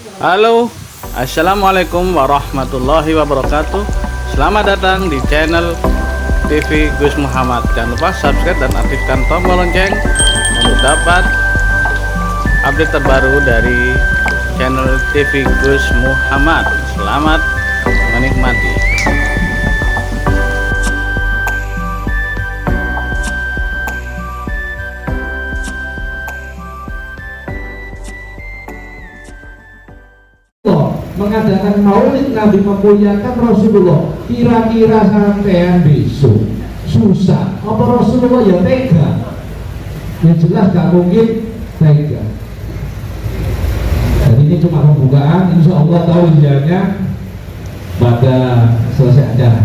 Halo, assalamualaikum warahmatullahi wabarakatuh. Selamat datang di channel TV Gus Muhammad. Jangan lupa subscribe dan aktifkan tombol lonceng untuk dapat update terbaru dari channel TV Gus Muhammad. Selamat menikmati. Mengadakan maulid Nabi, memuliakan Rasulullah. Kira-kira sampean besok susah apa Rasulullah ya tega? Yang jelas gak mungkin tega. Jadi ini cuma pembukaan, insya Allah tahu intinya pada selesai acara.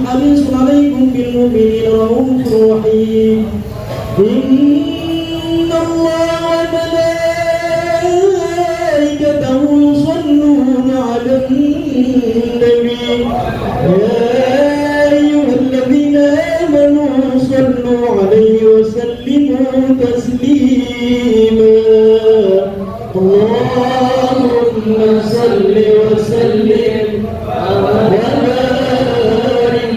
حريص عليكم بالمؤمنين رؤوف رحيم إن الله النبي يا أيها الذين آمنوا صلوا عليه وسلموا تسليما اللهم صل وسلم وبارك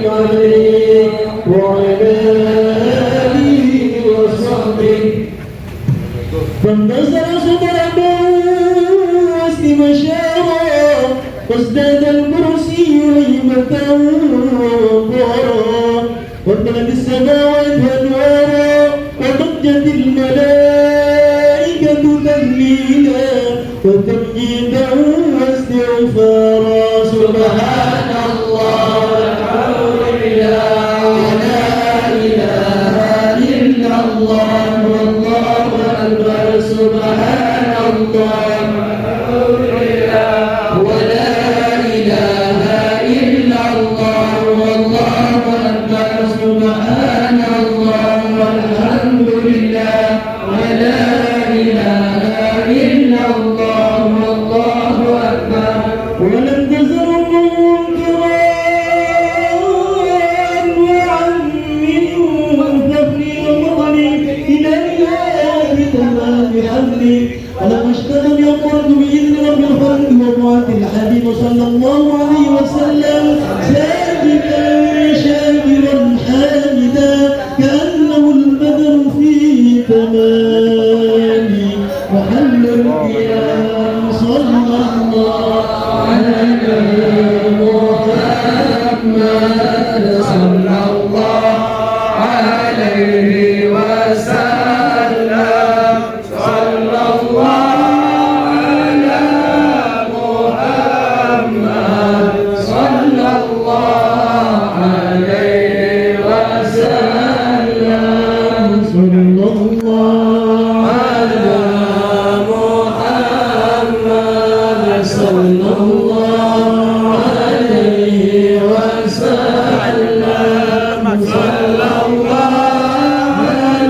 عليه وعلى آله وصحبه فانتصر صدر الناس مشارا وازداد الكرسي هيبة وقرا وامتلأت السماوات أنوارا وضجت الملائكة تهليلا وتمجيدا واستغفارا سبحان الله والحمد لله ولا إله إلا الله والله أكبر سبحان الله والحمد لله ولا إله إلا الله والله أكبر سبحان الله والحمد لله ولا إله إلا الله والله أكبر ولم تزل منكرا وعن ثفري ومضني إلى إله تمام حمدي ولم اشتغل يقول بإذن رب الخلق ومعد الحبيب صلى الله عليه وسلم ساجدا شاكرا حامدا كأنه البدر في تمام وحل القيام صلى الله على محمد صلى الله عليه وسلم صلى الله على محمد صلى الله عليه وسلم صلى الله على محمد صلى الله عليه وسلم صلى الله على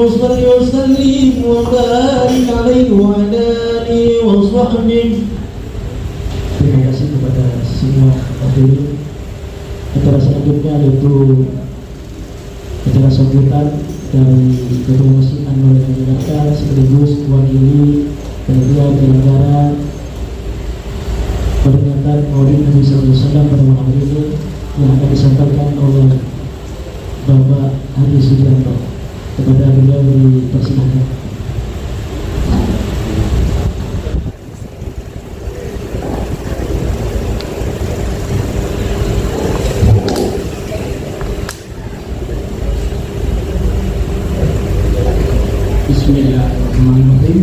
صل وسلم وبارك عليه وعلى آله وصحبه. Terima kasih kepada semua hadirin. Acara selanjutnya yaitu acara sambutan dari Ketua Masjid Anwar Jakarta sekaligus mewakili panitia penyelenggara peringatan Maulid Nabi Sallallahu Alaihi Wasallam pada malam ini yang akan disampaikan oleh Bapak Hadi Sujanto. Kepada beliau dipersilakan. Bismillahirrahmanirrahim.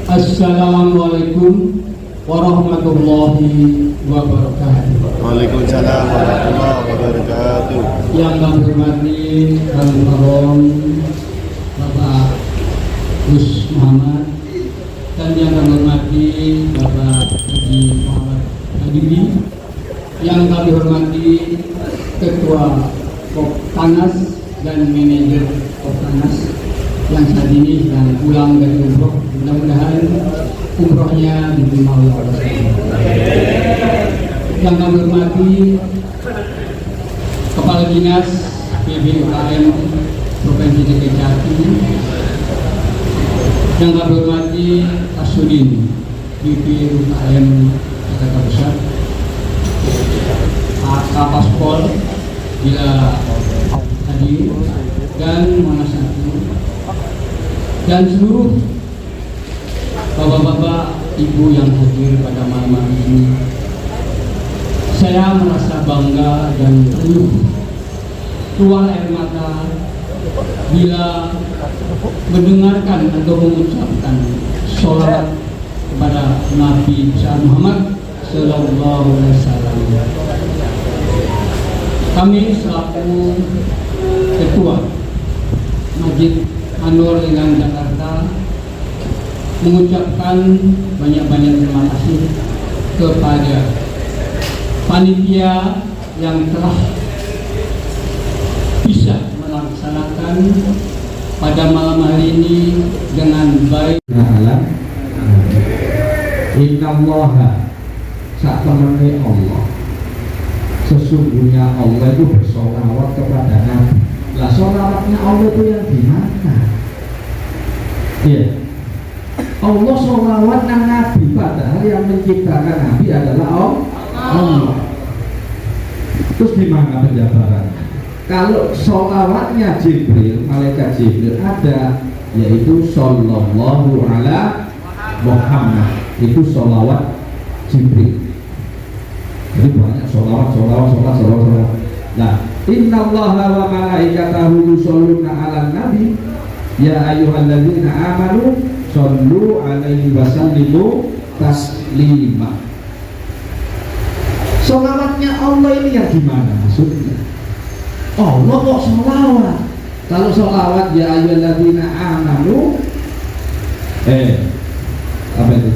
Assalamualaikum warahmatullahi wabarakatuh. Waalaikumsalam warahmatullahi wabarakatuh. Yang kami hormati Al-Mukarram Bapak Gus Muhammad dan yang kami hormati Bapak Haji Muhammad Hadibi, yang kami hormati Ketua Koptanas dan Manajer Koptanas yang saat ini sedang pulang dari umroh. Mudah-mudahan umrohnya diterima oleh Allah. Yang kami hormati Kepala Dinas PBUKM Provinsi DKI Jakarta, yang kami hormati Asudin PBUKM Jakarta Pusat, Kapaspol bila hadir, dan Monas 1, dan seluruh bapak-bapak, ibu yang hadir pada malam hari ini. Saya merasa bangga dan penuh keluar air mata bila mendengarkan atau mengucapkan sholawat kepada Nabi besar Muhammad Sallallahu Alaihi Wasallam. Kami selaku Ketua Masjid Anwar Jakarta mengucapkan banyak-banyak terima kasih kepada panitia yang telah bisa melaksanakan pada malam hari ini dengan baik. Innallaha sak temene Allah, sesungguhnya Allah itu bersolawat kepada Nabi. Lah solawatnya Allah itu yang gimana? Iya, Allah solawat nang Nabi, padahal yang menciptakan Nabi adalah Allah. Terus gimana penjabarannya? Kalau solawatnya Jibril, malaikat Jibril ada, yaitu sallallahu ala Muhammad, itu solawat Jibril. Jadi banyak solawat. Nah, innallaha wa malaikatahu yusholluna 'alan nabi ya ayyuhalladzina amanu shollu 'alaihi wa sallimu taslima. Solawatnya Allah ini yang gimana maksudnya? Allah kok solawat? Kalau solawat ya ayyuhalladzina amanu, apa itu?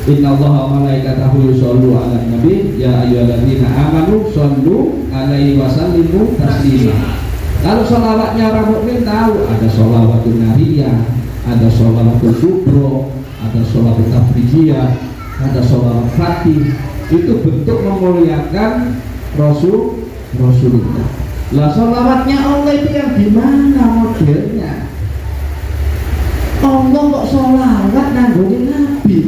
Innallaha wa malaikatahu yushollu 'alan nabi ya ayyuhalladzina amanu shollu 'alaihi wa sallimu taslima. Kalau sholawatnya orang mukmin tahu ada sholawatul nariyah, ada sholawatul kubro, ada sholawatul tafrijiyah, ada sholawat fatih. Itu bentuk memuliakan Rasulullah. Lah sholawatnya Allah itu yang gimana modelnya? Allah kok sholawat nanggungin Nabi?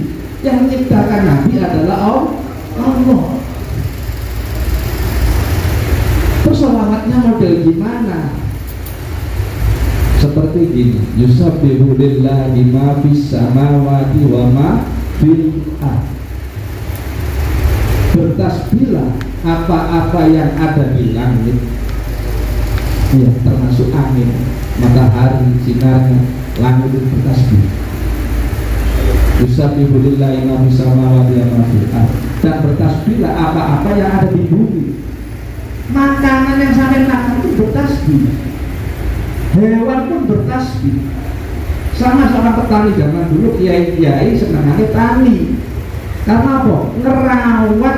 Yang menciptakan Nabi adalah Allah. Terus sholawatnya model gimana? Seperti gini, yusabbihu lillahi ma fis samawati wa ma fil ardh. Bertasbihlah apa-apa yang ada di langit, ya termasuk angin, matahari, sinarnya, langit itu bertasbih. Yusabbihu lillahi ma fis samawati wa ma fil ardh. Dan bertasbihlah apa-apa yang ada di bumi. Makanan yang sampai makan itu bertasbih, hewan pun bertasbih. Sama seorang petani zaman dulu, kiai-kiai senangnya tani. Karena apa? Ngerawat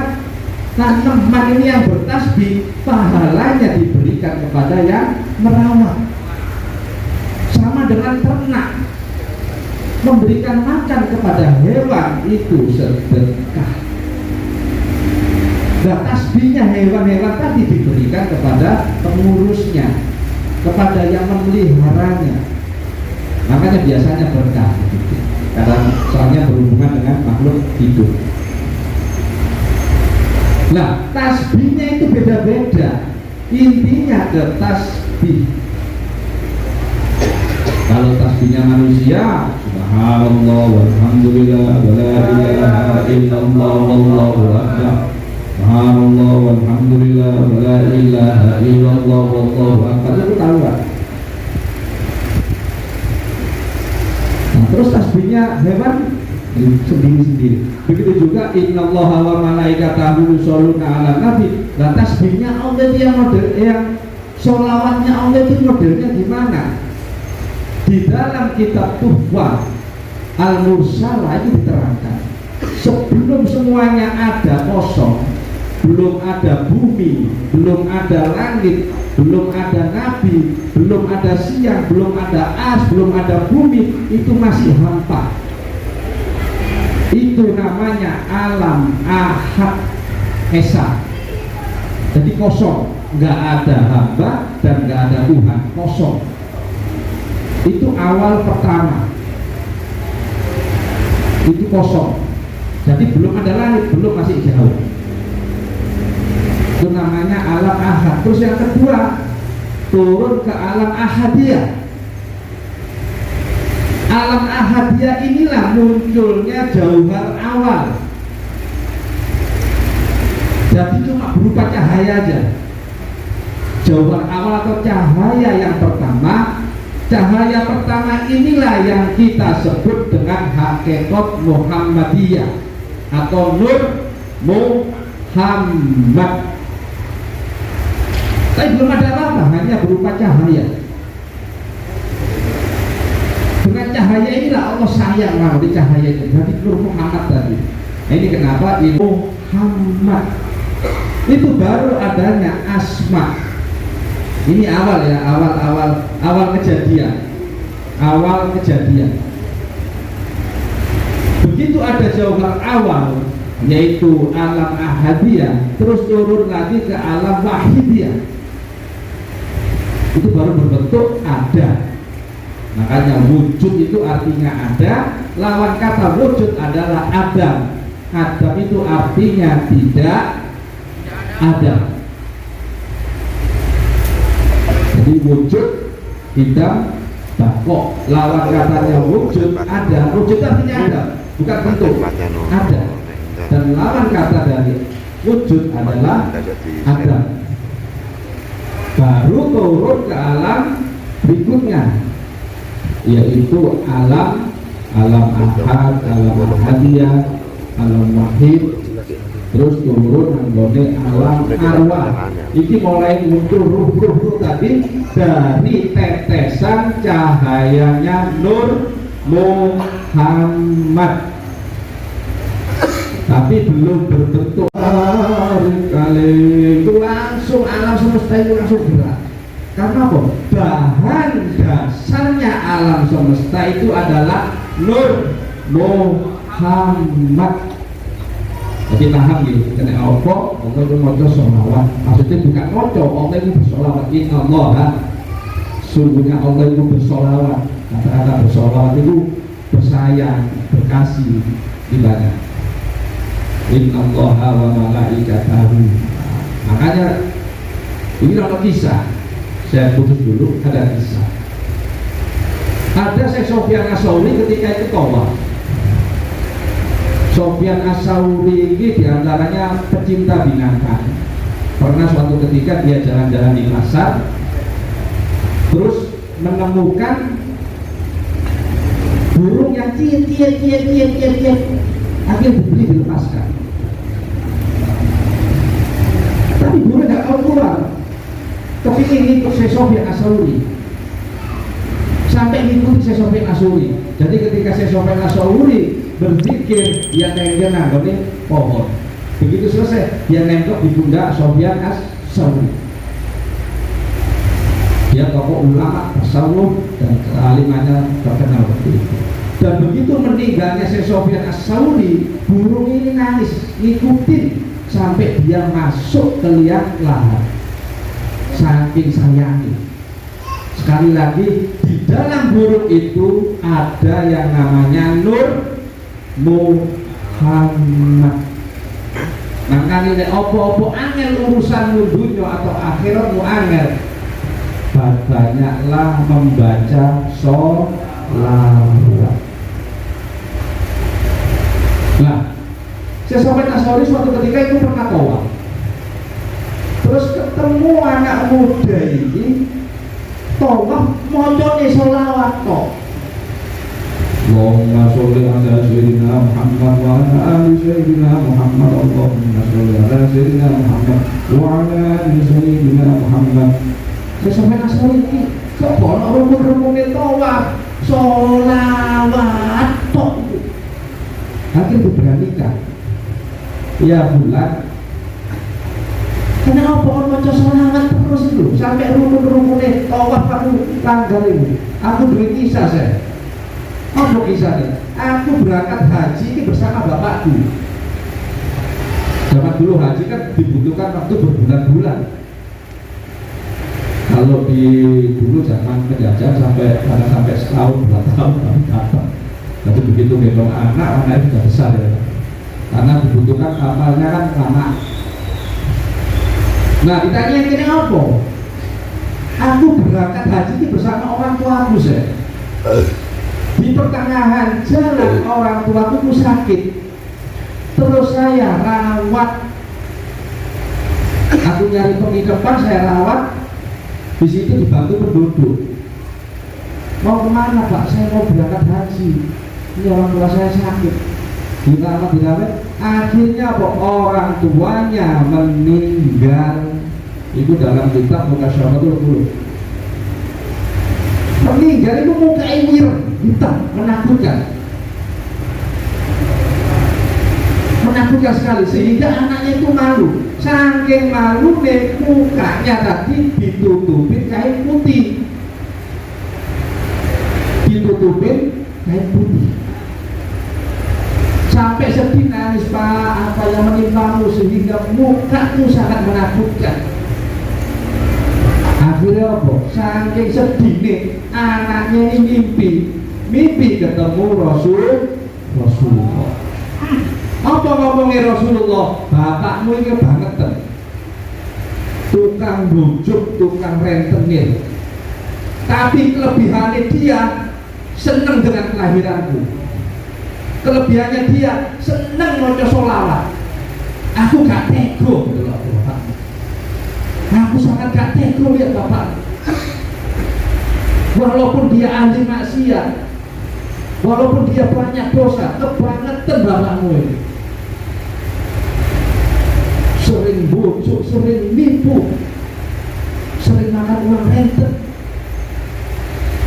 tanaman ini yang bertasbih, pahalanya diberikan kepada yang merawat. Sama memberikan makan kepada hewan itu sedekah. Nah, tasbihnya hewan-hewan tadi diberikan kepada pengurusnya, kepada yang memeliharanya. Makanya biasanya berkah, karena soalnya berhubungan dengan makhluk hidup. Nah, tasbihnya itu beda-beda. Intinya ke tasbih. Kalau tasbihnya manusia, subhanallah walhamdulillah wala ilaha illallah wallahu akbar. Subhanallah walhamdulillah wala ilaha illallah wallahu akbar. Itu tahu kan? Nah, terus tasbihnya hewan sendiri-sendiri. Begitu juga innallaha wa malaikatahu yusholluna 'alan nabi. Nah, tasbihnya Allah itu yang model, yang sholawatnya Allah itu modelnya gimana? Di dalam kitab Tuhfah Al-Mursalah itu diterangkan, sebelum semuanya ada kosong, belum ada bumi, belum ada langit, belum ada nabi, belum ada siang, belum ada ars, belum ada bumi, itu masih hampa. Itu namanya alam ahad esa. Jadi kosong, nggak ada hamba dan nggak ada Tuhan, kosong. Itu awal pertama, itu kosong. Jadi belum ada langit, belum, masih jauh. Itu namanya alam ahad. Terus yang kedua, turun ke alam ahadiyah. Alam ahadiyah inilah munculnya jauhar awal. Jadi cuma berupa cahaya aja. Jauhar awal atau cahaya yang pertama. Cahaya pertama inilah yang kita sebut dengan hakikat Muhammadiyah atau Nur Muhammad. Tapi belum ada apa-apa, hanya berupa cahaya. Dengan cahaya inilah Allah sayang di cahaya itu. Jadi Nur Muhammad tadi. Nah, ini kenapa ini Muhammad. Itu baru adanya asma. Ini awal ya, awal kejadian. Awal kejadian. Begitu ada jauhar awal, yaitu alam ahadiyah, terus turun lagi ke alam wahidiyah. Itu baru berbentuk ada. Makanya wujud itu artinya ada. Lawan kata wujud adalah adam. Adam itu artinya tidak ada. Jadi wujud tidak bakok. Lawan katanya wujud ada. Wujud artinya ada, bukan bentuk, ada. Dan lawan kata dari wujud adalah ada. Baru turun ke alam berikutnya, yaitu alam ahad, alam ahadiyah, alam wahid. Terus turun anggone alam arwah. Ini mulai muncul ruh-ruh tadi dari tetesan cahayanya Nur Muhammad. Tapi belum berbentuk kali itu langsung alam semesta itu langsung gerak. Karena apa? Bahan dasarnya alam semesta itu adalah Nur Muhammad. Jadi paham gitu, karena Allah itu moco sholawat. Maksudnya bukan moco, Allah itu bersolawat. Innallaha, sungguhnya Allah itu bersolawat. Kata-kata bersolawat itu bersayang, berkasih, ibadah. Innallaha wa malaikatahu. Makanya ini ada kisah. Saya putus dulu, ada kisah. Ada Syekh Sofyan As-Sauri ketika itu tawaf. Sofyan As-Sauri ini diantaranya pecinta binatang. Pernah suatu ketika dia jalan-jalan di pasar, terus menemukan burung yang ciet, akhirnya dibeli, dilepaskan. Tapi burung nggak mau keluar. Kepingin ikut Syekh Sofyan As-Sauri, sampai ngikuti Syekh Sofyan As-Sauri. Jadi ketika Syekh Sofyan As-Sauri berzikir, dia nengok nanggone pohon. Begitu selesai, dia nengok di pundak Sofyan As-Sauri. Dia tokoh ulama tasawuf dan kealimannya terkenal waktu itu. Dan begitu meninggalnya Syekh Sofyan As-Sauri, burung ini nangis, ngikutin sampai dia masuk ke liang lahat. Saking sayangnya. Sekali lagi, di dalam burung itu ada yang namanya Nur Muhammad. Maka ini opo-opo angel urusan dunia atau akhirat mu angel, banyaklah membaca sholawat. Nah, Syekh Sofyan As-Sauri suatu ketika itu pernah tawaf, terus ketemu anak muda ini tawaf mocone sholawat kok. Allahumma sholli ala sayyidina Muhammad wa ala ali sayyidina Muhammad. Allahumma sholli ala sayyidina Muhammad wa ala ali sayyidina Muhammad. Syekh Sofyan As-Sauri iki kok ono rumun-rumune tawaf sholawat tok. Akhirnya diberanikan, ya bulan, kenapa orang baca sholawat terus itu sampai rumun-rumunnya tawaf kamu tanggal ini? Aku beri kisah saya. Apa kisahnya? Aku berangkat haji ini bersama bapakku. Zaman dulu haji kan dibutuhkan waktu berbulan-bulan. Kalau di dulu zaman penjajah sampai setahun 2 tahun baru datang. Tapi begitu gendong anak sudah besar ya. Karena dibutuhkan kapalnya kan lama. Nah, ditanya ini apa? Aku berangkat haji ini bersama orang tuaku saya. Di pertengahan jalan orang tuaku sakit. Terus saya rawat. Aku nyari penginapan, saya rawat. Di situ dibantu penduduk. Mau kemana Pak? Saya mau berangkat haji. Ini orang tua saya sakit. Dirawat. Akhirnya kok orang tuanya meninggal. Itu dalam kitab Mukasyaratul Qulub. Meninggal itu muka ireng, hitam, menakutkan. Menakutkan sekali sehingga anaknya itu malu. Saking malu mukanya tadi ditutupin kain putih. Ditutupin kain putih. Sampai sedih nangis, Pak, apa yang menimpamu sehingga mukamu sangat menakutkan. Akhirnya apa? Saking sedih nih, anaknya ini mimpi ketemu Rasulullah. Apa ngomongnya Rasulullah? Bapakmu ini kebangetan, tukang bujuk, tukang rentenir. Tapi kelebihannya dia seneng dengan kelahiranku. Kelebihannya dia seneng maca sholawat. Aku gak tego gitu loh Bapak. Aku sangat gak tego lihat Bapak. Walaupun dia ahli maksiat, walaupun dia banyak dosa, kebangetan bapakmu ini. Sering bujuk, sering nipu, sering makan uang renten.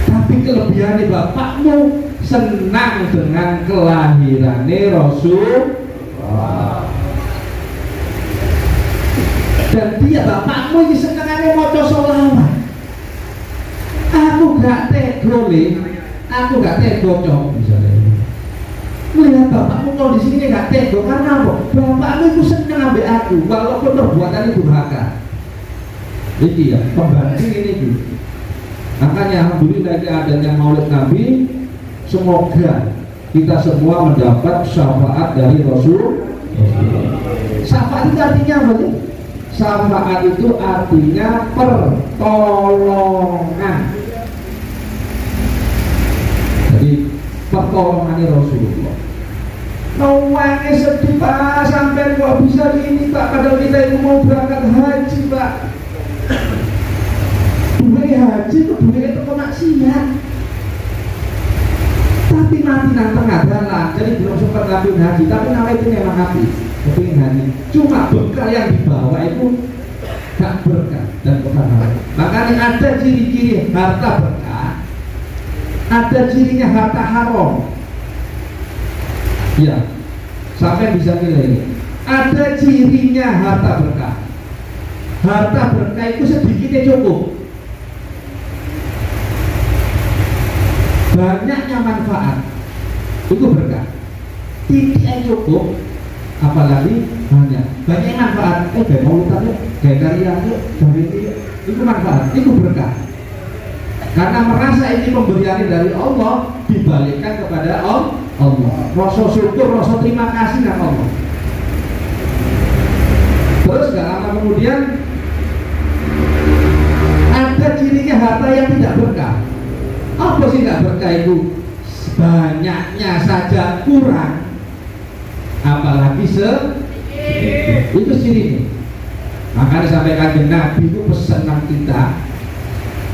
Tapi kelebihannya bapakmu senang dengan kelahirannya Rasulullah. Dan dia bapakmu ini senangannya maca sholawat. Aku gak tego nih, aku gak tego cok misalnya. Melihat bapakmu kalau di sini gak tego karena apa? Bapakmu itu senang ambil aku, walaupun perbuatan itu durhaka. Jadi ya pembanding ini gitu. Makanya alhamdulillah ini adanya Maulid Nabi. Semoga kita semua mendapat syafaat dari Rasul. Syafaat itu artinya apa sih? Syafaat itu artinya pertolongan. Jadi pertolongan Rasulullah. Nawangnya sedih Pak, sampai gak bisa gini Pak, padahal kita itu mau berangkat haji Pak. Duit haji itu duit itu kemaksiat. Tapi nanti tengah jalan, jadi belum sempat ngambil haji, tapi nama itu memang haji, kepingin haji. Cuma bekal yang dibawa itu gak berkah dan bukan halal. Makanya ada ciri-ciri harta berkah, ada cirinya harta haram. Ya, sampai bisa nilai ini. Ada cirinya harta berkah. Harta berkah itu sedikitnya cukup. Banyaknya manfaat. itu berkah. Titik yang cukup, apalagi banyak manfaat. Kayak maulitannya, kayak karyanya, dari itu manfaat, itu berkah. Karena merasa ini pemberian dari Allah, dibalikkan kepada Allah. Rasa syukur, rasa terima kasih dengan Allah. Terus gak lama kemudian ada cirinya harta yang tidak berkah. Apa sih tidak berkah itu? Banyaknya saja kurang, apalagi itu cirinya. Makanya sampai kanjeng Nabi itu pesan kita,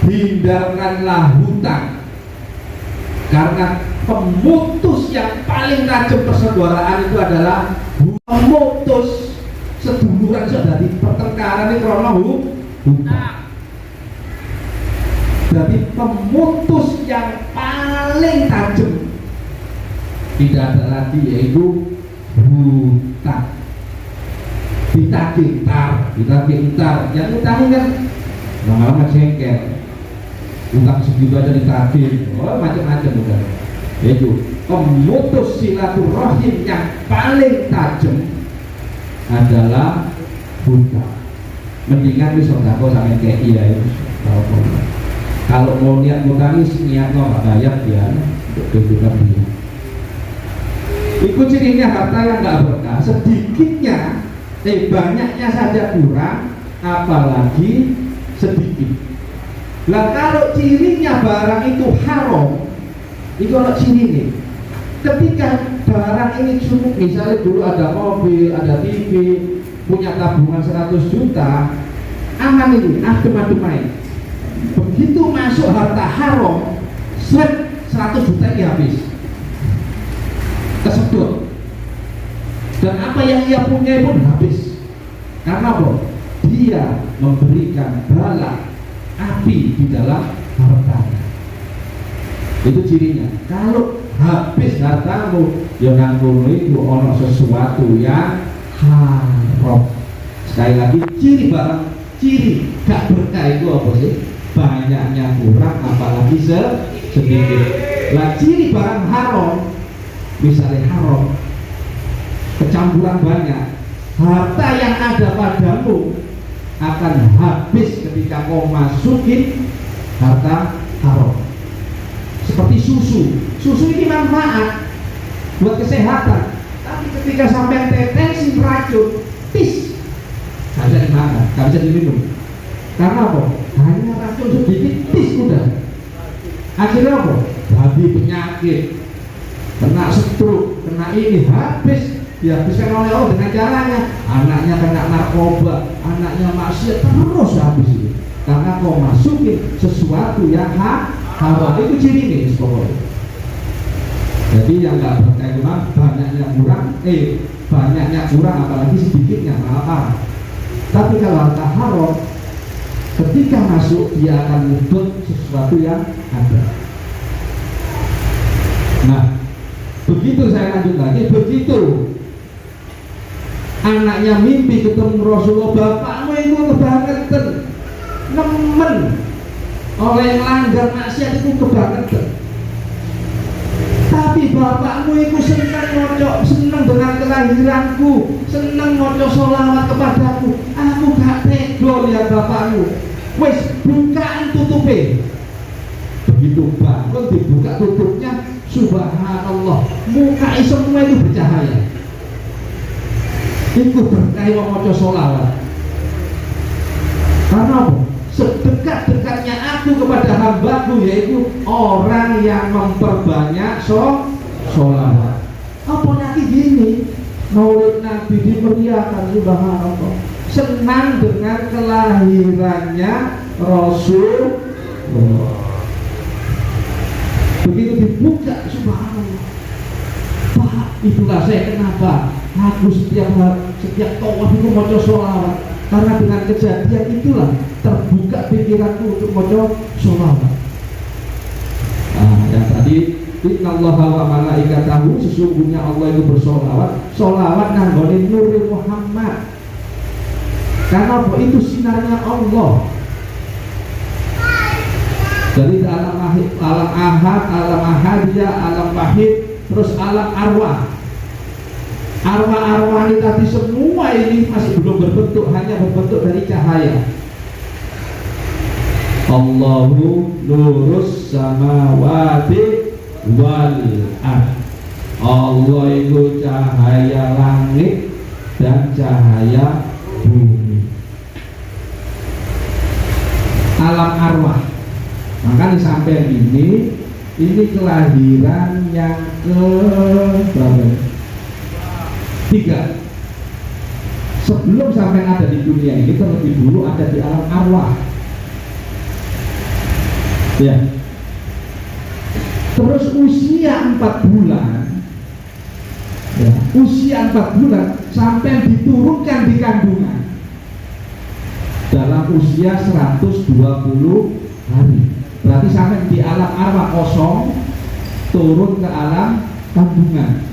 hindarkanlah hutang, karena pemutus yang paling tajam persaudaraan itu adalah memutus seduluran sudah di pertengkaran ini karena hutang. Jadi pemutus yang paling tajam tidak ada lagi, yaitu hutang. Ditagih entar, yang utangnya kan lama-lama jengkel, utang segitu aja ditagih, macam-macam bukan. Yaitu pemutus silaturahim yang paling tajam adalah hutang. Mendingan di sodako sama kayak iya itu. Kalau mau niat ngutangis, niat nggak bayar dia untuk kehidupan dia. Ikut cirinya harta yang nggak berkah, sedikitnya, banyaknya saja kurang, apalagi sedikit. Lah kalau cirinya barang itu haram, itu kalau ciri nih. Ketika barang ini cukup, misalnya dulu ada mobil, ada TV, punya tabungan 100 juta, aman ini, adem-ademai. Begitu masuk harta haram, 100 juta ini habis, kesedot, dan apa yang ia punya pun habis. Karena apa? Dia memberikan bala api di dalam hartanya. Itu cirinya. Kalau habis hartamu, ya nanggung itu ono sesuatu yang haram. Sekali lagi, ciri gak berkah itu apa sih? Banyaknya kurang, apalagi sedikit. Lah ciri barang haram, misalnya haram, kecampuran banyak, harta yang ada padamu akan habis ketika kau masukin harta haram. Seperti susu ini manfaat buat kesehatan, tapi ketika sampai tetesin racun, gak bisa dimakan, gak bisa diminum. Karena apa? Hanya racun sedikit, udah. Akhirnya apa? Jadi penyakit, kena stroke, kena ini, habis. Dihabiskan oleh Allah dengan caranya, anaknya kena narkoba, anaknya maksiat, terus habis itu. Karena kau masukin sesuatu yang haram. Itu ciri nih pokoknya. Jadi yang nggak berkah banyaknya kurang, apalagi sedikitnya malah. Tapi kalau harta haram, ketika masuk dia akan menuntut sesuatu yang ada. Nah, begitu saya lanjut lagi, begitu anaknya mimpi ketemu Rasulullah, bapakmu itu kebangetan, nemen oleh yang langgar maksiat itu kebangetan. Tapi bapakmu itu senang dengan kelahiranku, senang moco sholawat kepadaku. Aku gak tega lihat bapakmu. Wes bukaan tutupe. Begitu bangun dibuka tutupnya, subhanallah, muka semua itu bercahaya. Itu berkah moco sholawat. Karena apa? Sedekat-dekatnya aku kepada hambaku, yaitu orang yang memperbanyak sholawat. Apa lagi gini, maulid Nabi dimeriahkan, subhanallah, senang dengan kelahirannya Rasulullah. Begitu dibuka, subhanallah, Pak, itulah saya kenapa aku setiap tawaf itu maca sholawat. Karena dengan kejadian itulah terbuka pikiranku untuk maca sholawat. Nah, yang tadi, innallaha wa malaikatahu, sesungguhnya Allah itu bersolawat. Solawat nanggone Nurul Muhammad. Karena apa? Itu sinarnya Allah. Jadi alam ahad, alam ahadiyah, alam wahid, terus alam arwah. Arwah-arwah ini tadi semua ini masih belum berbentuk, hanya berbentuk dari cahaya. Allahu nurus samawati wal ard. Allah itu cahaya langit dan cahaya bumi. Alam arwah. Maka sampai ini kelahiran yang ke berapa? 3. Sebelum sampai ada di dunia ini terlebih dulu ada di alam arwah. Ya. Terus usia 4 bulan. Ya, usia 4 bulan sampai diturunkan di kandungan dalam usia 120 hari. Berarti sampai di alam arwah kosong turun ke alam kandungan.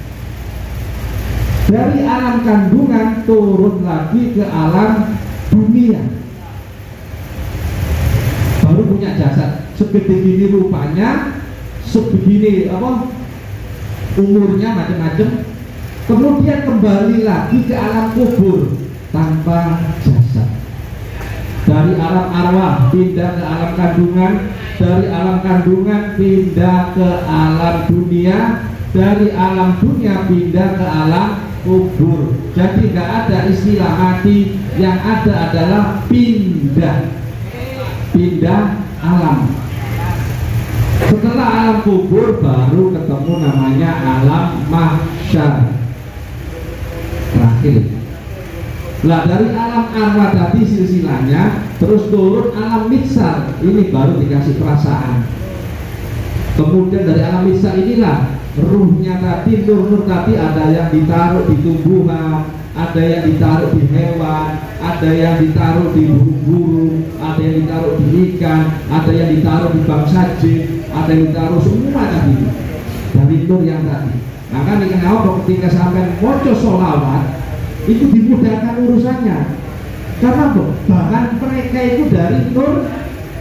Dari alam kandungan turun lagi ke alam dunia. Baru punya jasad segede gini rupanya, sebegini umurnya macam-macam. Kemudian kembali lagi ke alam kubur tanpa jasad. Dari alam arwah pindah ke alam kandungan, dari alam kandungan pindah ke alam dunia, dari alam dunia pindah ke alam kubur. Jadi nggak ada istilah mati, yang ada adalah pindah alam. Setelah alam kubur baru ketemu namanya alam mahsyar terakhir. Nah, dari alam arwah tadi silsilahnya terus turun alam mitsar, ini baru dikasih perasaan. Kemudian dari alam mitsar inilah ruhnya tadi, nur tadi ada yang ditaruh di tumbuhan, ada yang ditaruh di hewan, ada yang ditaruh di burung-burung, ada yang ditaruh di ikan, ada yang ditaruh di bangsa jin, ada yang ditaruh semua tadi dari nur yang tadi. Maka kenapa ketika sampai moco sholawat itu dimudahkan urusannya, karena bahkan mereka itu dari nur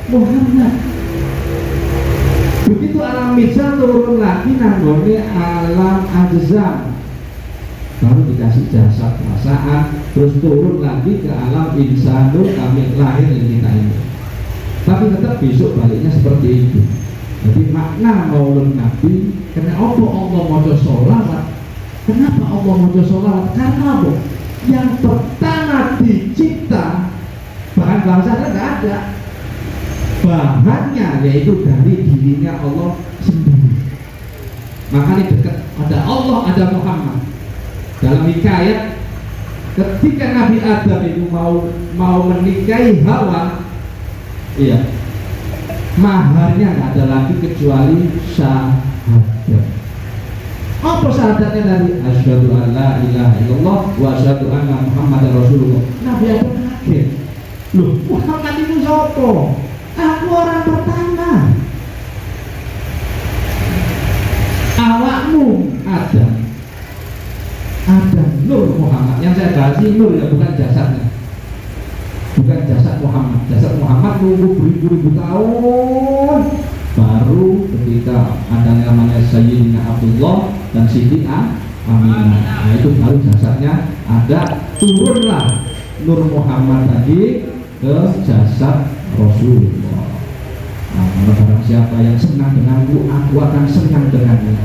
Muhammad. Begitu alam mitsar turun lagi nanggone alam ajzam, baru dikasih jasad perasaan, terus turun lagi ke alam insanul kamil, lahir dari kita ini. Tapi tetap besok baliknya seperti itu. Jadi makna maulid Nabi, kenapa Allah mau sholawat? Kenapa Allah mau sholawat? Karena apa? Yang pertama dicipta bahan bangsa nggak ada, bahannya yaitu dari dirinya Allah sendiri. Makanya dekat ada Allah, ada Muhammad. Dalam hikayat ketika Nabi Adam itu mau menikahi Hawa, iya, maharnya nggak ada lagi kecuali syahadat. Apa syahadatnya dari asyhadu an la ilaha illallah wa asyhadu anna Muhammadar Rasulullah. Nabi Adam kaget, loh Muhammad itu siapa? Aku orang pertama. Awakmu ada nur Muhammad. Yang saya bahas ini nur ya, bukan jasadnya, bukan jasad Muhammad. Jasad Muhammad nunggu beribu-ribu tahun, baru ketika ada namanya Sayyidina Abdullah dan Siti Aminah, nah itu baru jasadnya ada, turunlah nur Muhammad tadi ke jasad Rasulullah. Nah, barang siapa yang senang denganku, aku akan senang dengannya.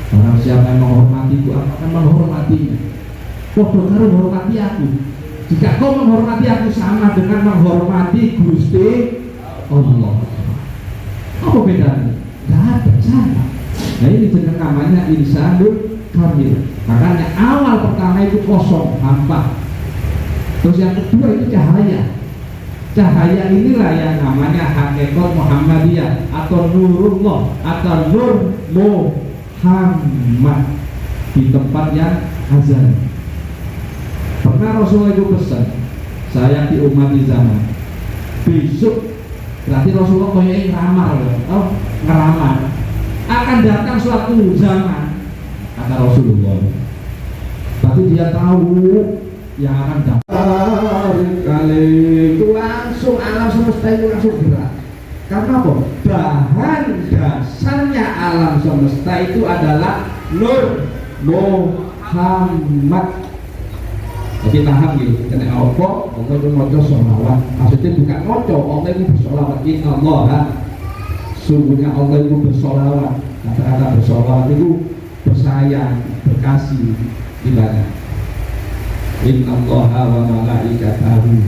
Barang siapa yang menghormatiku, aku akan menghormatinya. Podo karo menghormati aku. Jika kau menghormati aku sama dengan menghormati Gusti Allah. Apa bedanya? Gak ada, sama. Nah ini dengan namanya insanul kamil. Makanya awal pertama itu kosong, hampa. Terus yang kedua itu cahaya. Cahaya inilah yang namanya hakikat Muhammadiyah atau nurullah atau nur Muhammad di tempat yang azali. Pernah Rasulullah itu pesan, saya di umat di zaman besok, berarti Rasulullah kayak ngeramal akan datang suatu zaman, kata Rasulullah. Tapi dia tahu yang akan datang kali itu langsung alam semesta itu langsung gerak. Karena apa? Bahan dasarnya alam semesta itu adalah Nur Muhammad. Jadi paham gitu, kena apa? Allah itu moco sholawat. Maksudnya bukan moco, Allah itu bersolawat. Inna Allah, sungguhnya Allah itu bersolawat. Kata-kata bersolawat itu bersayang, berkasih, ibadah. Inna Allah wa malaikatahu.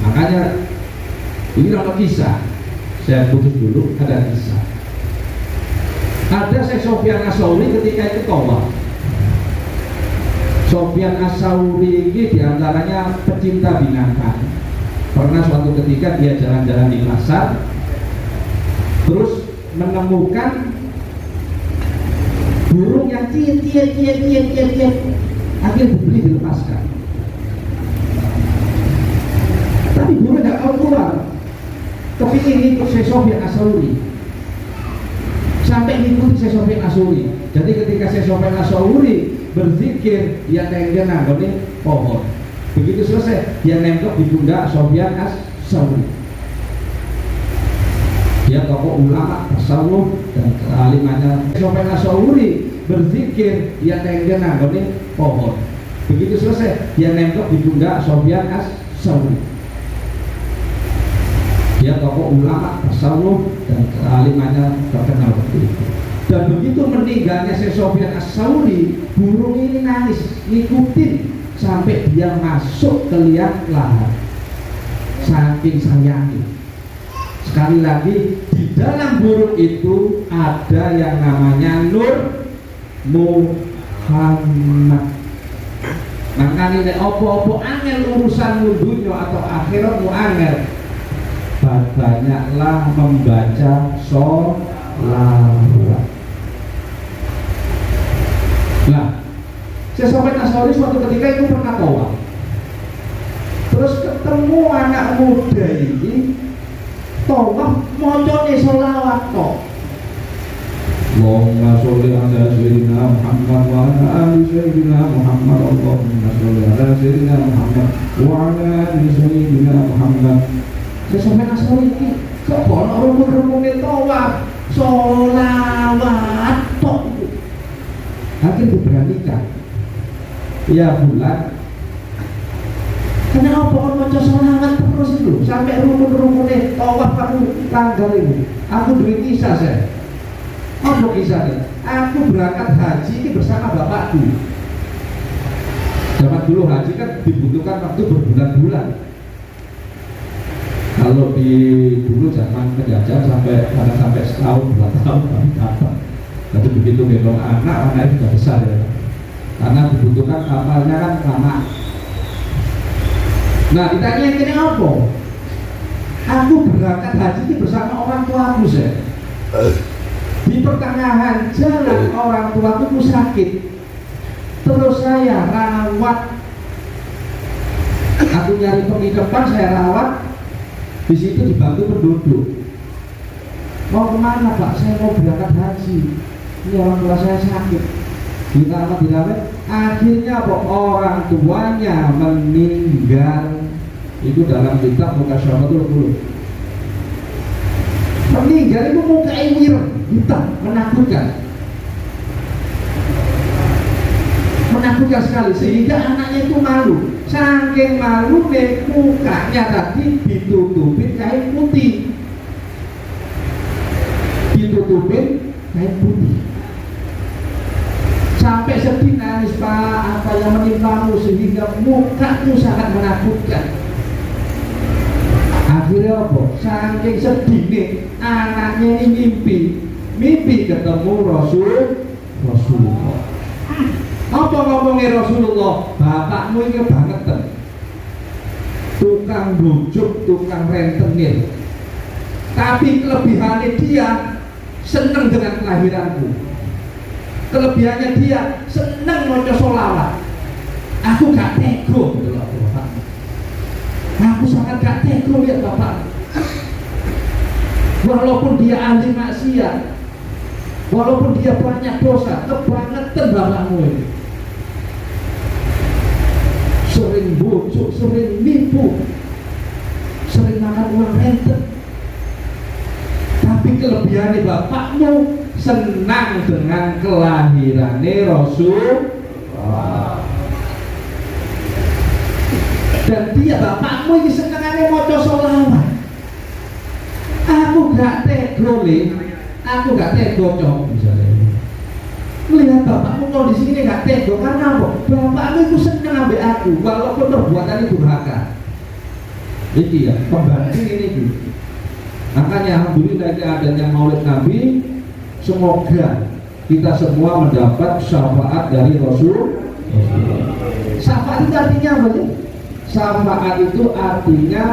Makanya ini ada kisah. Saya putus dulu, ada kisah. Ada Syekh Sofyan As-Sauri ketika itu tawaf. Sofyan As-Sauri ini diantaranya pecinta binatang. Pernah suatu ketika dia jalan-jalan di pasar, terus menemukan burung yang ciet, akhirnya dibeli, dilepaskan. Tapi burung tidak mau keluar. Kepingin ikut Syekh Sofyan As-Sauri, sampai mengikuti Syekh Sofyan As-Sauri. Jadi ketika Syekh Sofyan As-Sauri berzikir, dia nengok nanggone pohon. Begitu selesai, dia nengok di pundak Sofyan As-Sauri. Dia tokoh ulama tasawuf dan kealimannya. Sofyan As-Sauri berzikir, dia nengok nanggone pohon. Begitu selesai, dia nengok di pundak Sofyan As-Sauri. Dia tokoh ulama tasawuf dan kealimannya terkenal seperti itu. Dan begitu meninggalnya Syekh Sofyan As-Sauri, burung ini nangis, ngikutin sampai dia masuk ke liang lahat. Saking sayangi. Sekali lagi, di dalam burung itu ada yang namanya Nur Muhammad. Makanya nek opo-opo angel urusan dunya atau akhirat mu angel, banyaklah membaca sholawat. Nah, Syekh Sofyan As-Sauri suatu ketika itu pernah tawaf, terus ketemu anak muda ini tawaf mocone sholawat kok. Allahumma sholli ala sayyidina Muhammad wa ala ali sayyidina Muhammad. Allahumma sholli ala sayyidina Muhammad wa ala ali sayyidina Muhammad. Syekh Sofyan As-Sauri ini kok ono rumun-rumune tawaf sholawat tok. Akhirnya diberanikan. Ya bulan, kenapa orang baca sholawat terus itu sampai rumun-rumunnya tawaf aku langgar ini. Aku duit kisah saya. Apa kisahnya? Aku berangkat haji ini bersama bapakku. Zaman dulu haji kan dibutuhkan waktu berbulan-bulan. Kalau di dulu zaman penjajah sampai setahun 2 tahun kami dapat. Tapi begitu gendong anak itu sudah besar ya. Karena dibutuhkan kapalnya kan lama. Nah ditanya ini apa? Aku berangkat haji ini bersama orang tuaku saya. Di pertengahan jalan orang tuaku sakit. Terus saya rawat. Aku nyari penginapan, saya rawat. Di situ dibantu penduduk. Mau kemana Pak? Saya mau berangkat haji. Ini orang tua saya sakit. Dirawat. Akhirnya apa? Orang tuanya meninggal. Itu dalam kitab Mukasyaratul Qulub. Meninggal itu muka ireng, hitam, menakutkan. Menakutkan sekali sehingga anaknya itu malu. Saking malu deh, mukanya tadi ditutupin kain putih. Ditutupin kain putih. Sampai sedih nangis, Pak, apa yang menimpamu sehingga mukamu sangat menakutkan. Akhirnya apa? Saking sedih nih, anaknya ini mimpi ketemu Rasulullah. Apa ngomongnya Rasulullah? Bapakmu ini banget tukang bujuk, tukang rentenir. Tapi kelebihannya dia seneng dengan kelahiranku. Kelebihannya dia seneng maca sholawat. Aku gak tego gitu loh Bapak. Aku sangat gak tego lihat Bapak. Walaupun dia ahli maksiat, walaupun dia banyak dosa, kebangetan bapakmu ini. Sering bujuk, sering nipu, sering makan uang renten. Tapi kelebihannya bapakmu senang dengan kelahirannya Rasul. Dan dia bapakmu ini senengannya maca sholawat. Aku gak tego le, aku gak tego cok misalnya. Melihat bapakmu kondisi ini gak tego karena apa? Bapakmu itu seneng ambek aku walaupun perbuatan itu durhaka. Ini ya pembanding ini. Makanya alhamdulillah adanya Maulid Nabi, semoga kita semua mendapat syafaat dari Rasul. Syafaat itu artinya apa sih? Syafaat itu artinya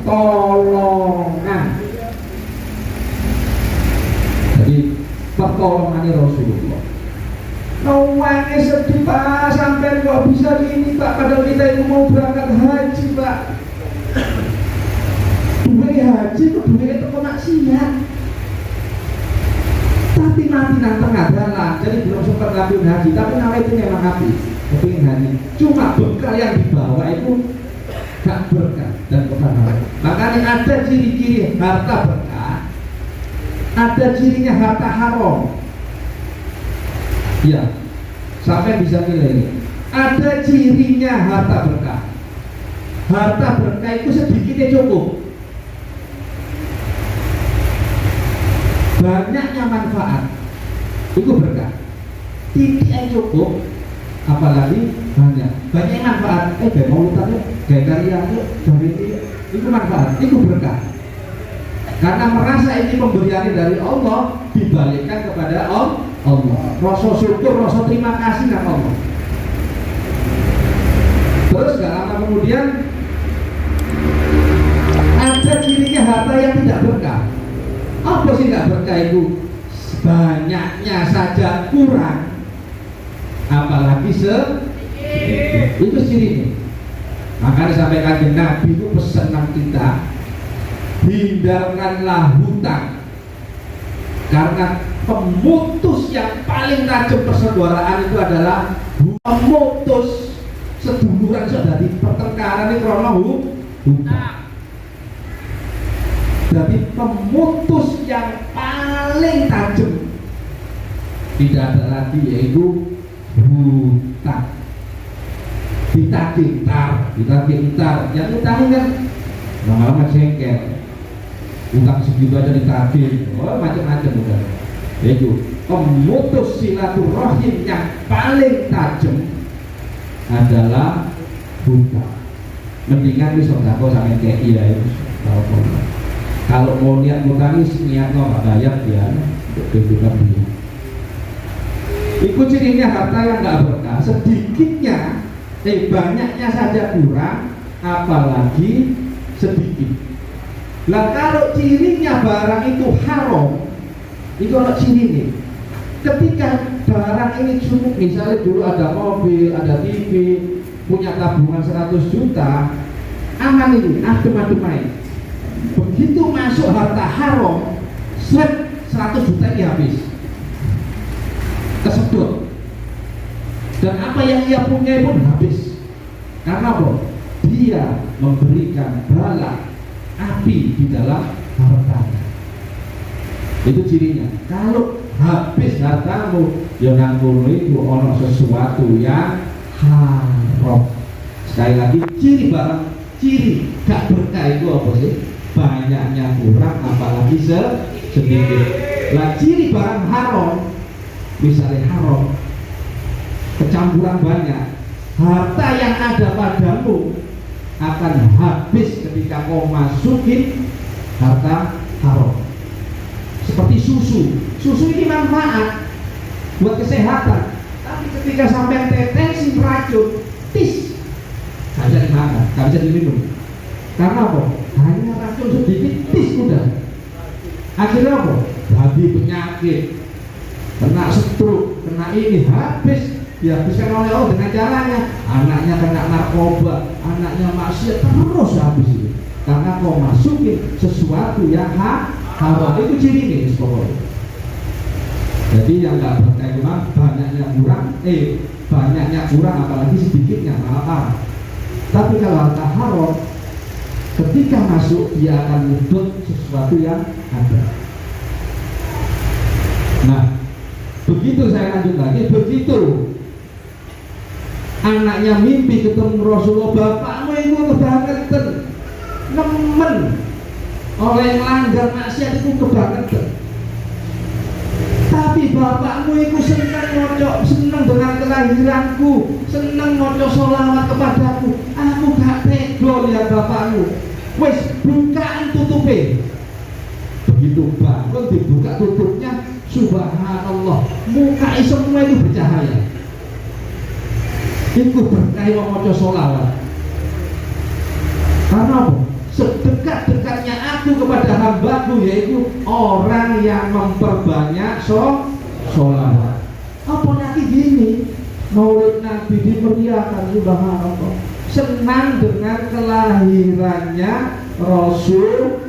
pertolongan. Jadi pertolongan Rasulullah. Nawangnya sedih Pak, sampai kok bisa gini Pak, padahal kita itu mau berangkat haji Pak. Duit haji itu duit itu maksiat. Tapi nanti nang tengah jalan, jadi belum sempat ngambil haji, tapi nama itu memang haji. Kepingin haji, cuma bekal yang dibawa itu gak berkah dan kebenaran. Makanya ada ciri-ciri harta berkah, ada cirinya harta haram. Ya, sampai bisa nilai. Ada cirinya harta berkah. Harta berkah itu sedikitnya cukup, banyaknya manfaat itu berkah. Titiknya cukup, apalagi banyak manfaat. Kayak mau utangnya, kayak karyanya, dari itu manfaat, itu berkah. Karena merasa ini pemberian dari Allah, dibalikkan kepada Allah. Rasa syukur, rasa terima kasih dengan Allah. Terus gak lama kemudian ada cirinya harta yang tidak berkah. Apa sih tidak berkah itu? Banyaknya saja kurang, apalagi itu cirinya. Makanya sampai kanjeng Nabi itu pesan kita, hindarkanlah hutang, karena pemutus yang paling tajam persaudaraan itu adalah pemutus seduluran sudah di pertengkaran ini karena hutang. Jadi pemutus yang paling tajam tidak ada lagi, yaitu hutang. Ditagih tar, yang utangin kan lama-lama jengkel, utang segitu aja ditagih, macam-macam udah. Yaitu pemutus silaturahim yang paling tajam adalah hutang. Mendingan bisa sodako sama kayak iya itu. Kalau mau niat ngutangi, niat nggak bayar dia untuk kehidupan dia. Ikut cirinya harta yang nggak berkah, sedikitnya, banyaknya saja kurang, apalagi sedikit. Lah kalau cirinya barang itu haram, itu ada cirinya. Ketika barang ini cukup, misalnya dulu ada mobil, ada TV, punya tabungan 100 juta, aman ini, adem-adem. Begitu masuk harta haram, 100 juta ini habis, kesedot, dan apa yang ia punya pun habis. Karena apa? Dia memberikan bala api di dalam hartanya. Itu cirinya. Kalau habis hartamu, ya nanggung itu ono sesuatu yang haram. Sekali lagi, ciri gak berkah itu apa sih? Banyaknya kurang, apalagi sedikit. Lah ciri barang haram, misalnya haram, kecampuran banyak, harta yang ada padamu akan habis ketika kau masukin harta haram. Seperti susu ini manfaat buat kesehatan, tapi ketika sampai tetensi beracun, gak bisa dimakan, gak bisa diminum. Karena apa? Hanya racun sedikit, udah. Akhirnya apa? Jadi penyakit, kena stroke, kena ini, habis. Dihabiskan oleh Allah dengan caranya, anaknya kena narkoba, anaknya maksiat, terus habis itu. Karena kau masukin sesuatu yang haram. Itu ciri nih pokoknya. Jadi yang nggak berkah itu banyaknya kurang, apalagi sedikitnya malah. Tapi kalau harta haram, ketika masuk dia akan menuntut sesuatu yang ada. Nah, begitu saya lanjut lagi, begitu anaknya mimpi ketemu Rasulullah, bapakmu itu kebangetan, nemen oleh langgar maksiat itu kebangetan. Tapi bapakmu itu senang dengan kelahiranku, senang moco sholawat kepadaku. Aku gak tega lihat bapakmu. Wes bukaan tutupe. Begitu bangun dibuka tutupnya, subhanallah, muka semua itu bercahaya. Itu berkah moco sholawat. Karena apa? Sedekat-dekatnya aku kepada hambaku, yaitu orang yang memperbanyak sholawat. Apa lagi gini, Maulid Nabi dimeriahkan, subhanallah, senang dengan kelahirannya Rasulullah.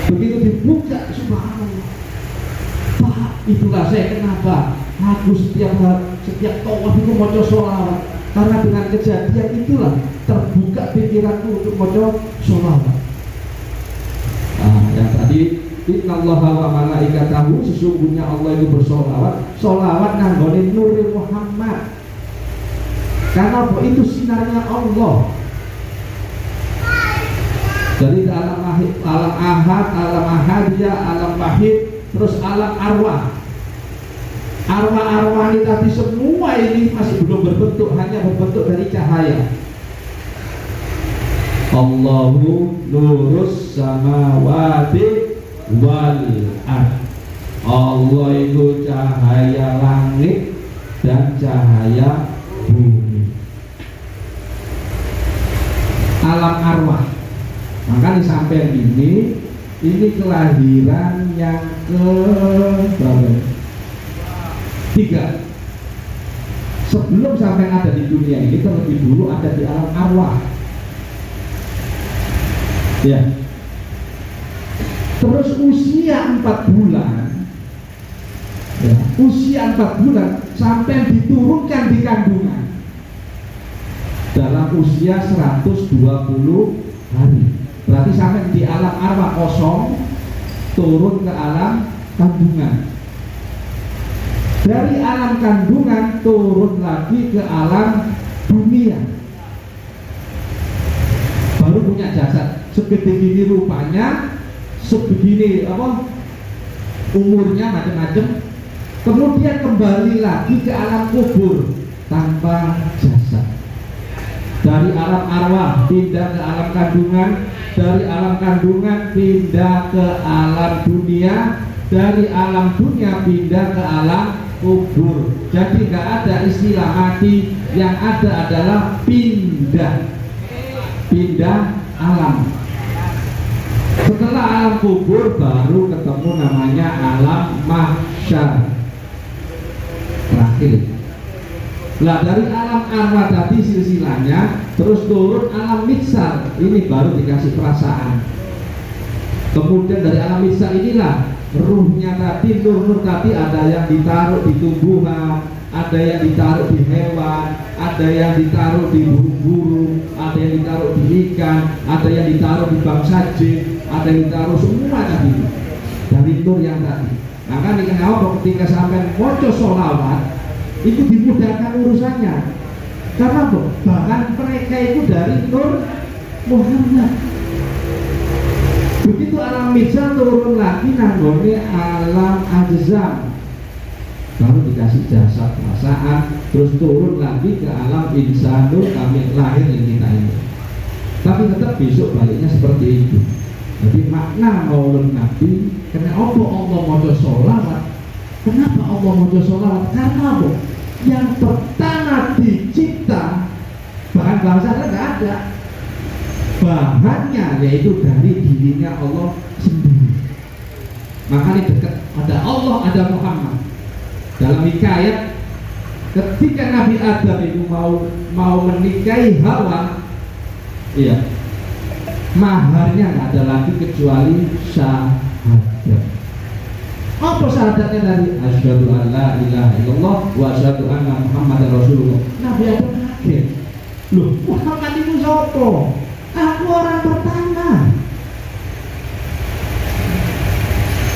Begitu dibuka, subhanallah, Pak, itulah saya kenapa aku setiap tawaf itu mau sholawat, karena dengan kejadian itulah terbuka pikiranku untuk mau sholawat. Nah, yang tadi innallaha wa malaikatahu, sesungguhnya Allah itu bersolawat. Solawat nanggone Nuril Muhammad, karena apa? Itu sinarnya Allah. Jadi alam ahad, alam ahadiyah, alam wahid, terus alam arwah. Arwah-arwah ini tadi semua ini masih belum berbentuk, hanya berbentuk dari cahaya. Allahu nurus samawati wal ard. Allah itu cahaya langit dan cahaya bumi. Alam arwah. Maka sampai ini kelahiran yang ke berapa? 3. Sebelum sampai ada di dunia ini, terlebih dulu ada di alam arwah. Ya. Terus usia 4 bulan, ya, usia 4 bulan sampai diturunkan di kandungan dalam usia 120 hari. Berarti sampai di alam arwah kosong, turun ke alam kandungan. Dari alam kandungan turun lagi ke alam dunia. Baru punya jasad segede gini rupanya, sebegini umurnya macam-macam. Kemudian kembali lagi ke alam kubur tanpa jasad. Dari alam arwah pindah ke alam kandungan, dari alam kandungan pindah ke alam dunia, dari alam dunia pindah ke alam kubur. Jadi nggak ada istilah mati, yang ada adalah pindah alam. Setelah alam kubur baru ketemu namanya alam mahsyar. Terakhir. Lah dari alam arwah tadi silsilahnya terus turun alam mitsar, ini baru dikasih perasaan. Kemudian dari alam mitsar inilah ruhnya tadi, nur tadi ada yang ditaruh di tumbuhan, ada yang ditaruh di hewan, ada yang ditaruh di burung-burung, ada yang ditaruh di ikan, ada yang ditaruh di bangsa jin, ada yang ditaruh semua tadi dari nur yang tadi. Maka kenapa ketika sampai moco sholawat itu dimudahkan urusannya, karena bahkan mereka itu dari Nur Muhammad. Begitu alam mitsar turun lagi nanggone alam ajzam, baru dikasih jasad perasaan, terus turun lagi ke alam insanul kamil, lahir yang kita ini. Tapi tetap besok baliknya seperti itu. Jadi makna Maulid Nabi, kenapa Allah mau sholawat? Kenapa Allah mau sholawat? Karena apa? Yang pertama dicipta bahan bahasa nggak ada, bahannya yaitu dari dirinya Allah sendiri. Makanya dekat ada Allah, ada Muhammad. Dalam hikayat ketika Nabi Adam itu mau menikahi Hawa, iya, maharnya nggak ada lagi kecuali syahadat. Apa syahadatnya dari asyhadu an la ilaha illallah wa asyhadu anna Muhammadar Rasulullah. Nabi Adam kaget. Loh, Muhammad itu siapa? Aku orang pertama.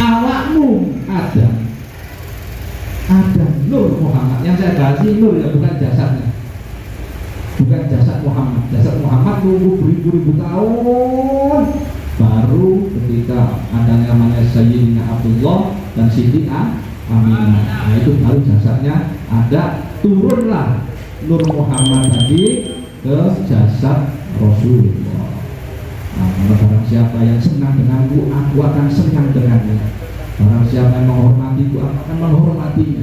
awakmu ada Nur Muhammad. Yang saya bahas ini Nur ya, bukan jasadnya, bukan jasad Muhammad. Jasad Muhammad nunggu beribu-ribu tahun baru ketika ada namanya Sayyidina Abdullah dan Siti Aminah. Nah itu baru jasadnya ada, turunlah Nur Muhammad tadi ke jasad Rasulullah. Nah, barang siapa yang senang denganku, aku akan senang dengannya. Barang siapa yang menghormatiku, aku akan menghormatinya.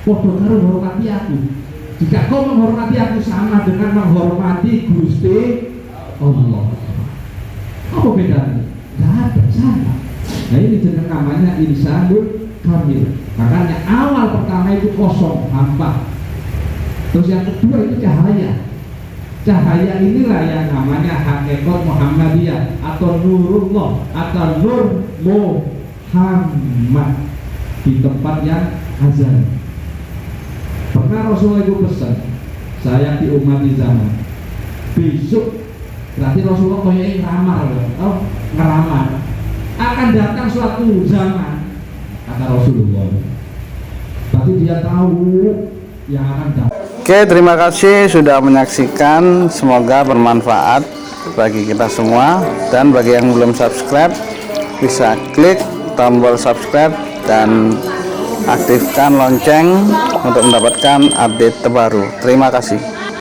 Padha karo menghormati aku. Jika kau menghormati aku sama dengan menghormati Gusti Allah. Apa bedanya? Tidak ada, sama. Nah ini jeneng namanya insanul kamil. Makanya awal pertama itu kosong, hampa. Terus yang kedua itu cahaya. Cahaya inilah yang namanya hakikat Muhammadiyah atau Nurullah atau Nur Muhammad di tempat yang azali. Pernah Rasulullah itu pesan, saya di umat di zaman besok, berarti Rasulullah kayak ngeramar, ngeramar akan datang suatu zaman, kata Rasulullah. Berarti dia tahu yang akan datang. Oke, terima kasih sudah menyaksikan, semoga bermanfaat bagi kita semua. Dan bagi yang belum subscribe, bisa klik tombol subscribe dan aktifkan lonceng untuk mendapatkan update terbaru. Terima kasih.